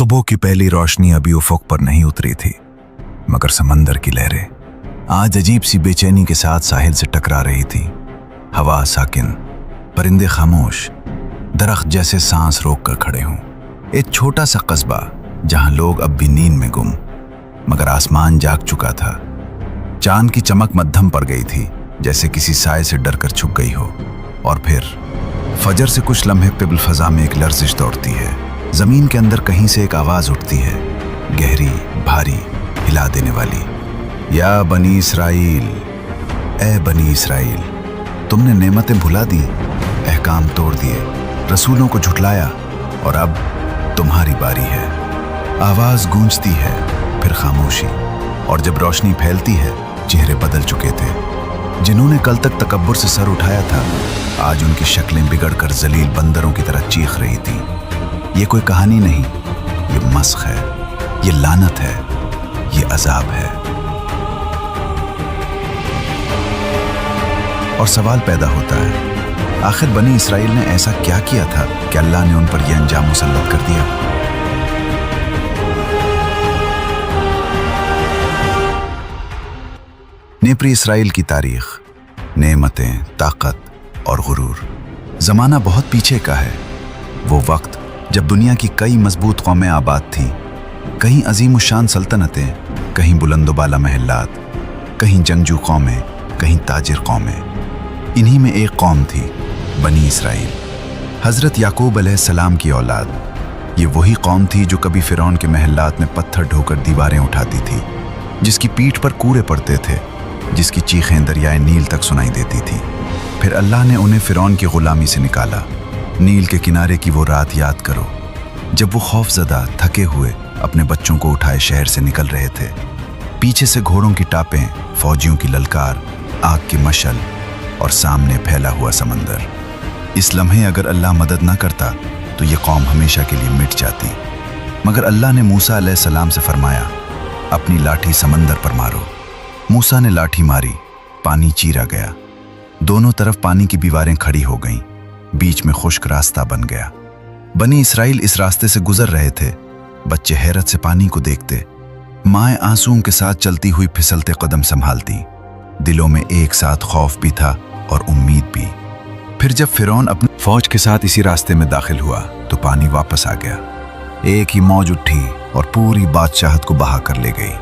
सुबह की पहली रोशनी अभी उफक पर नहीं उतरी थी, मगर समंदर की लहरें आज अजीब सी बेचैनी के साथ साहिल से टकरा रही थी। हवा साकिन, परिंदे खामोश, दरख्त जैसे सांस रोक कर खड़े हों। एक छोटा सा कस्बा जहां लोग अब भी नींद में गुम, मगर आसमान जाग चुका था। चांद की चमक मध्यम पर गई थी, जैसे किसी साए से डर कर छुप गई हो। और फिर फजर से कुछ लम्हे कबल फजा में एक लर्जिश दौड़ती है। जमीन के अंदर कहीं से एक आवाज उठती है, गहरी, भारी, हिला देने वाली। या बनी इसराइल, ए बनी इसराइल, तुमने नेमतें भुला दी, अहकाम तोड़ दिए, रसूलों को झुठलाया, और अब तुम्हारी बारी है। आवाज गूंजती है, फिर खामोशी, और जब रोशनी फैलती है, चेहरे बदल चुके थे। जिन्होंने कल तक तकब्बुर से सर उठाया था, आज उनकी शक्लें बिगड़कर जलील बंदरों की तरह चीख रही थी। ये कोई कहानी नहीं, ये मस्ख है, ये लानत है, ये अजाब है। और सवाल पैदा होता है, आखिर बनी इसराइल ने ऐसा क्या किया था कि अल्लाह ने उन पर यह अंजाम मुसल्लत कर दिया? नेप्री इसराइल की तारीख, नेमतें, ताकत और गुरूर। जमाना बहुत पीछे का है। वो वक्त जब दुनिया की कई मजबूत कौमें आबाद थीं, कहीं अजीम शान सल्तनतें, कहीं बुलंदोबाला महलात, कहीं जंगजू कौमें, कहीं ताजिर कौमें। इन्हीं में एक कौम थी, बनी इसराइल, हज़रत याकूब अलैहिस्सलाम की औलाद। ये वही कौम थी जो कभी फ़िरौन के महलात में पत्थर ढोकर दीवारें उठाती थी, जिसकी पीठ पर कूड़े पड़ते थे, जिसकी चीखें दरियाए नील तक सुनाई देती थी। फिर अल्लाह ने उन्हें फ़िरौन की ग़ुलामी से निकाला। नील के किनारे की वो रात याद करो, जब वो खौफजदा, थके हुए अपने बच्चों को उठाए शहर से निकल रहे थे। पीछे से घोड़ों की टापें, फौजियों की ललकार, आग की मशल, और सामने फैला हुआ समंदर। इस लम्हे अगर अल्लाह मदद ना करता तो ये कौम हमेशा के लिए मिट जाती। मगर अल्लाह ने मूसा अलैहिस्सलाम से फरमाया, अपनी लाठी समंदर पर मारो। मूसा ने लाठी मारी, पानी चीरा गया। दोनों तरफ पानी की दीवारें खड़ी हो गईं, बीच में खुश्क रास्ता बन गया। बनी इसराइल इस रास्ते से गुजर रहे थे। बच्चे हैरत से पानी को देखते, माएँ आंसुओं के साथ चलती हुई फिसलते कदम संभालती। दिलों में एक साथ खौफ भी था और उम्मीद भी। फिर जब फ़िरौन अपनी फौज के साथ इसी रास्ते में दाखिल हुआ तो पानी वापस आ गया। एक ही मौज उठी और पूरी बादशाहत को बहा कर ले गई।